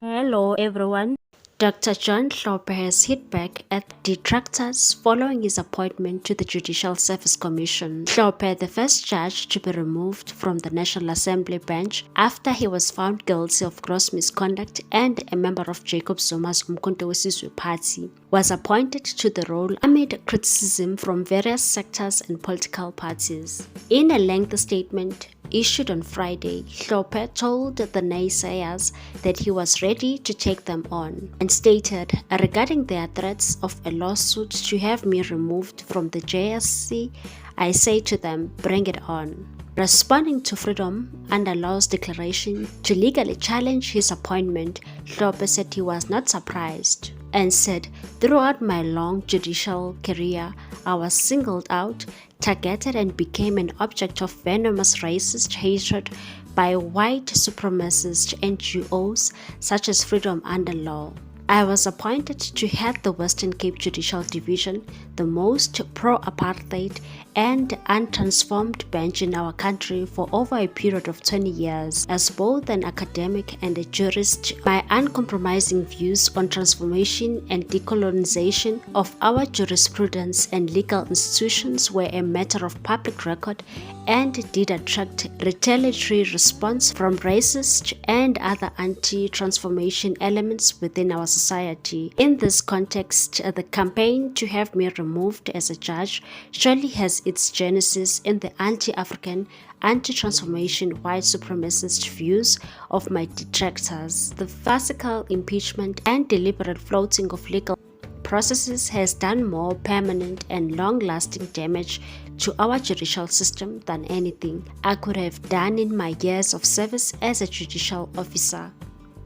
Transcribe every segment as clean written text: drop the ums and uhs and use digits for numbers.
Hello everyone. Dr. John Hlophe has hit back at detractors following his appointment to the Judicial Service Commission. Hlophe, the first judge to be removed from the National Assembly bench after he was found guilty of gross misconduct and a member of Jacob Zuma's Umkhonto weSizwe party, was appointed to the role amid criticism from various sectors and political parties. In a lengthy statement issued on Friday, Hlophe told the naysayers that he was ready to take them on and stated, regarding their threats of a lawsuit to have me removed from the JSC, I say to them, bring it on. Responding to Freedom Under Law's declaration to legally challenge his appointment, Hlophe said he was not surprised and said, throughout my long judicial career, I was singled out, targeted and became an object of venomous racist hatred by white supremacist NGOs such as Freedom Under Law. I was appointed to head the Western Cape Judicial Division, the most pro-apartheid and untransformed bench in our country for over a period of 20 years. As both an academic and a jurist, my uncompromising views on transformation and decolonization of our jurisprudence and legal institutions were a matter of public record and did attract retaliatory response from racist and other anti-transformation elements within our society. In this context, the campaign to have me removed as a judge surely has its genesis in the anti-African, anti-transformation white supremacist views of my detractors. The farcical impeachment and deliberate floating of legal processes has done more permanent and long-lasting damage to our judicial system than anything I could have done in my years of service as a judicial officer.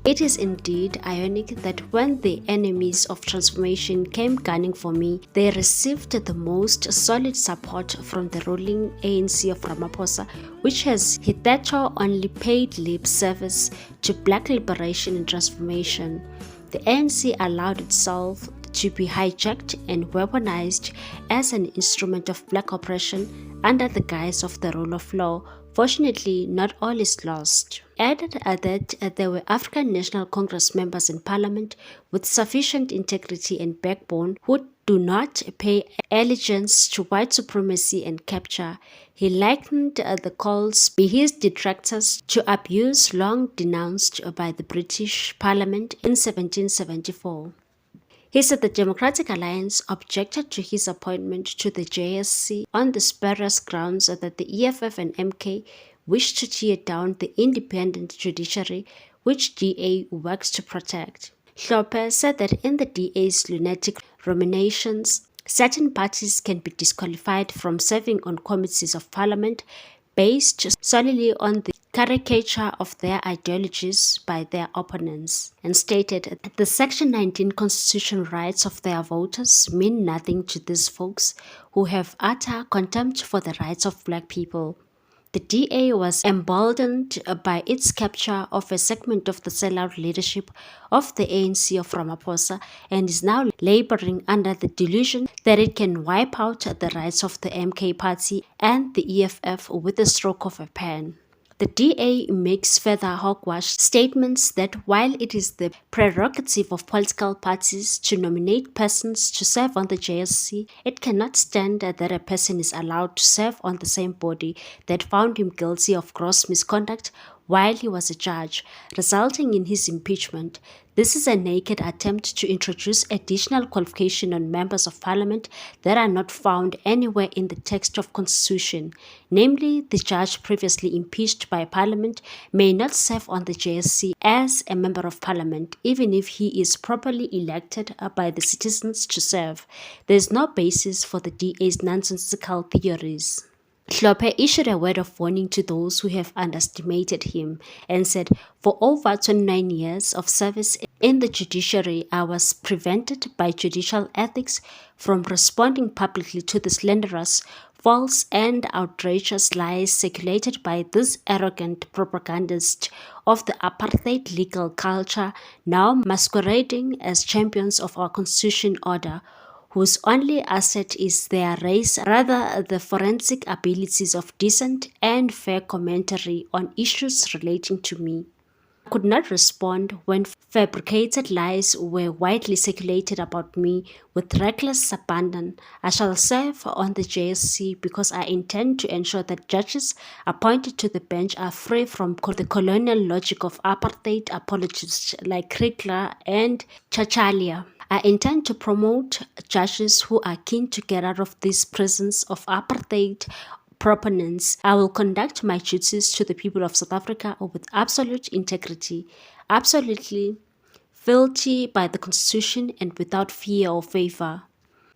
It is indeed ironic that when the enemies of transformation came gunning for me, they received the most solid support from the ruling ANC of Ramaphosa, which has hitherto only paid lip service to black liberation and transformation. The ANC allowed itself to be hijacked and weaponized as an instrument of black oppression under the guise of the rule of law. Fortunately, not all is lost. Added that there were African National Congress members in Parliament with sufficient integrity and backbone who do not pay allegiance to white supremacy and capture. He likened the calls by his detractors to abuse long denounced by the British Parliament in 1774. He said the Democratic Alliance objected to his appointment to the JSC on the spurious grounds that the EFF and MK wished to tear down the independent judiciary which DA works to protect. Hlophe said that in the DA's lunatic ruminations, certain parties can be disqualified from serving on committees of parliament based solely on the caricature of their ideologies by their opponents, and stated that the Section 19 constitutional rights of their voters mean nothing to these folks who have utter contempt for the rights of black people. The DA was emboldened by its capture of a segment of the sellout leadership of the ANC of Ramaphosa and is now laboring under the delusion that it can wipe out the rights of the MK party and the EFF with the stroke of a pen. The DA makes further hogwash statements that while it is the prerogative of political parties to nominate persons to serve on the JSC, it cannot stand that a person is allowed to serve on the same body that found him guilty of gross misconduct while he was a judge, resulting in his impeachment. This is a naked attempt to introduce additional qualification on members of parliament that are not found anywhere in the text of constitution. Namely, the judge previously impeached by parliament may not serve on the JSC as a member of parliament, even if he is properly elected by the citizens to serve. There is no basis for the DA's nonsensical theories. Hlophe issued a word of warning to those who have underestimated him and said, for over 29 years of service in the judiciary, I was prevented by judicial ethics from responding publicly to the slanderous, false and outrageous lies circulated by this arrogant propagandist of the apartheid legal culture, now masquerading as champions of our constitution order, whose only asset is their race, rather the forensic abilities of decent and fair commentary on issues relating to me. Could not respond when fabricated lies were widely circulated about me with reckless abandon. I shall serve on the JSC because I intend to ensure that judges appointed to the bench are free from the colonial logic of apartheid apologists like Kriegler and Chachalia. I intend to promote judges who are keen to get out of these prisons of apartheid proponents. I will conduct my duties to the people of South Africa with absolute integrity, absolutely fealty by the Constitution and without fear or favor.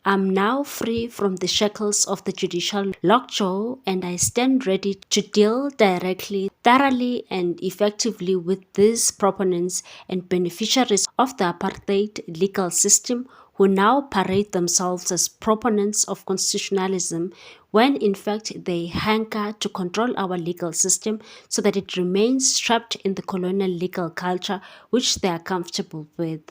I'm now free from the shackles of the judicial lockjaw, and I stand ready to deal directly, thoroughly, and effectively with these proponents and beneficiaries of the apartheid legal system who now parade themselves as proponents of constitutionalism when in fact they hanker to control our legal system so that it remains trapped in the colonial legal culture which they are comfortable with.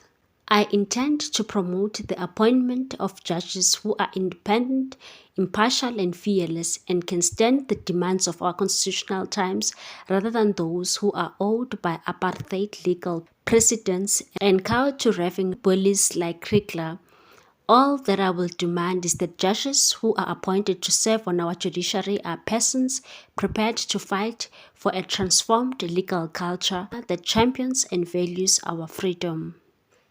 I intend to promote the appointment of judges who are independent, impartial, and fearless and can stand the demands of our constitutional times rather than those who are awed by apartheid legal precedents and cowed to raving bullies like Kriegler. All that I will demand is that judges who are appointed to serve on our judiciary are persons prepared to fight for a transformed legal culture that champions and values our freedom.